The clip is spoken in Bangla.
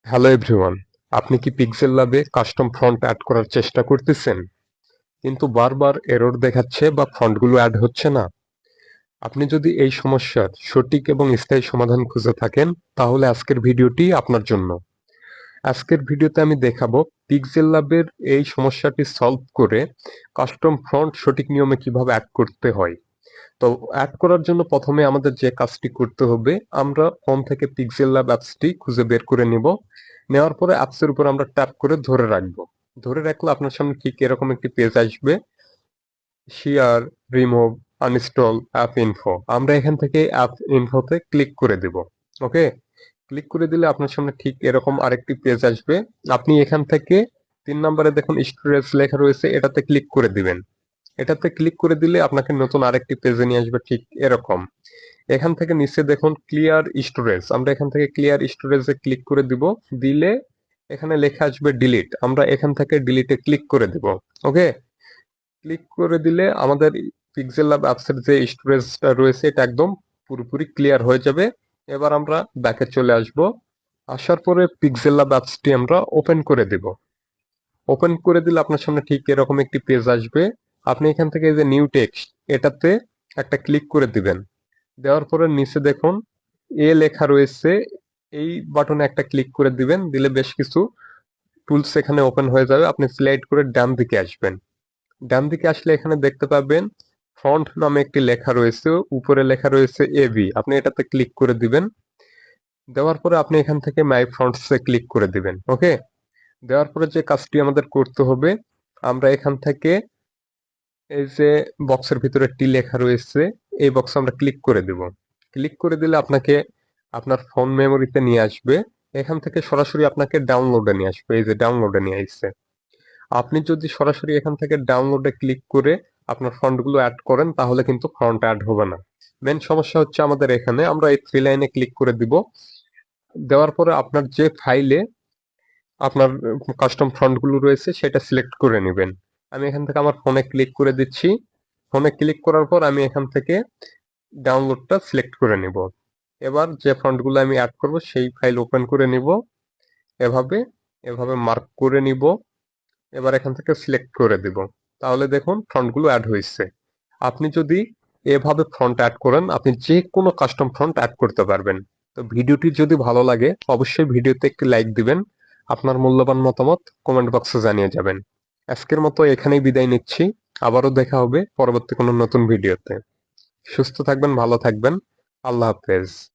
হ্যালো এভরিওয়ান, আপনি কি পিক্সেল ল্যাবে কাস্টম ফন্ট অ্যাড করার চেষ্টা করতেছেন কিন্তু বারবার এরর দেখাচ্ছে বা ফন্টগুলো অ্যাড হচ্ছে না? আপনি যদি এই সমস্যার সঠিক এবং স্থায়ী সমাধান খুঁজে থাকেন তাহলে আজকের ভিডিওটি আপনার জন্য। আজকের ভিডিওতে আমি দেখাবো পিক্সেল ল্যাবের এই সমস্যাটি সলভ করে কাস্টম ফন্ট সঠিক নিয়মে কিভাবে অ্যাড করতে হয়। তো অ্যাড করার জন্য প্রথমে আমাদের যে কাজটি করতে হবে, আমরা ফোন থেকে পিক্সেল ল্যাব অ্যাপসটি খুঁজে বের করে নিব। নেওয়ার পরে অ্যাপসের উপর আমরা ট্যাপ করে ধরে রাখবো। ধরে রাখলে আপনার সামনে ঠিক এরকম একটি পেজ আসবে, share, remove, uninstall app info. আমরা এখান থেকে অ্যাপ ইনফোতে ক্লিক করে দিব। ওকে, ক্লিক করে দিলে আপনার সামনে ঠিক এরকম আরেকটি পেজ আসবে। আপনি এখান থেকে 3 নম্বরে দেখুন স্টোরেজ লেখা রয়েছে, এটাতে ক্লিক করে দিবেন। এটাতে ক্লিক করে দিলে আপনাকে নতুন আরেকটি পেজে নিয়ে আসবে ঠিক এরকম। এখান থেকে নিচে দেখুন ক্লিয়ার স্টোরেজ, আমরা এখান থেকে ক্লিয়ার স্টোরেজে ক্লিক করে দিব। দিলে এখানে লেখা আসবে ডিলিট, আমরা এখান থেকে ডিলিটে ক্লিক করে দিব। ওকে, ক্লিক করে দিলে আমাদের পিক্সেল ল্যাব অ্যাপসের যে স্টোরেজটা রয়েছে এটা একদম পুরোপুরি ক্লিয়ার হয়ে যাবে। এবার আমরা ব্যাকে চলে আসব। আসার পরে পিক্সেল ল্যাব অ্যাপসটি আমরা ওপেন করে দিব। ওপেন করে দিলে আপনার সামনে ঠিক এরকম একটি পেজ আসবে। আপনি এখান থেকে এই যে নিউ টেক্সট, এটাতে একটা ক্লিক করে দিবেন। দেওয়ার পরে নিচে দেখুন এ লেখা রয়েছে, এই বাটনে একটা ক্লিক করে দিবেন। দিলে বেশ কিছু টুলস এখানে ওপেন হয়ে যাবে। আপনি স্লাইড করে ডান দিকে আসবেন। ডান দিকে আসলে এখানে দেখতে পাবেন ফন্ট নামে একটি লেখা রয়েছে, উপরে লেখা রয়েছে এবি, আপনি এটাতে ক্লিক করে দিবেন। দেওয়ার পরে আপনি এখান থেকে মাই ফন্টসে ক্লিক করে দিবেন। ওকে, দেওয়ার পরে যে কাজটি আমাদের করতে হবে, আমরা এখান থেকে এই যে বক্সের ভিতরে টি লেখা রয়েছে, এই বক্সে আমরা ক্লিক করে দিব। ক্লিক করে দিলে আপনাকে আপনার ফোন মেমোরিতে নিয়ে আসবে। এখান থেকে সরাসরি আপনাকে ডাউনলোডে নিয়ে আসবে, এই যে ডাউনলোডে নিয়ে আসছে। আপনি যদি সরাসরি এখান থেকে ডাউনলোডে ক্লিক করে আপনার ফন্টগুলো অ্যাড করেন তাহলে কিন্তু ফন্ট অ্যাড হবে না। মেন সমস্যা হচ্ছে আমাদের এখানে, আমরা এই থ্রি লাইনে ক্লিক করে দিব। দেওয়ার পরে আপনার যে ফাইলে আপনার কাস্টম ফন্টগুলো রয়েছে সেটা সিলেক্ট করে নেবেন। আমি এখান থেকে আমার ফোনে ক্লিক করে দিচ্ছি। ফোনে ক্লিক করার পর আমি এখান থেকে ডাউনলোডটা সিলেক্ট করে নিব। এবার যে ফন্টগুলো আমি অ্যাড করব সেই ফাইল ওপেন করে নিব। এভাবে এভাবে মার্ক করে নিব। এবার এখান থেকে সিলেক্ট করে দিব। তাহলে দেখুন ফন্টগুলো অ্যাড হয়েছে। আপনি যদি এভাবে ফন্ট অ্যাড করেন আপনি যে কোনো কাস্টম ফন্ট অ্যাড করতে পারবেন। তো ভিডিওটি যদি ভালো লাগে অবশ্যই ভিডিওতে একটি লাইক দিবেন। আপনার মূল্যবান মতামত কমেন্ট বক্সে জানিয়ে যাবেন। আজকের মতো এখানেই বিদায় নিচ্ছি। আবারও দেখা হবে পরবর্তী কোনো নতুন ভিডিওতে। সুস্থ থাকবেন, ভালো থাকবেন। আল্লাহ হাফেজ।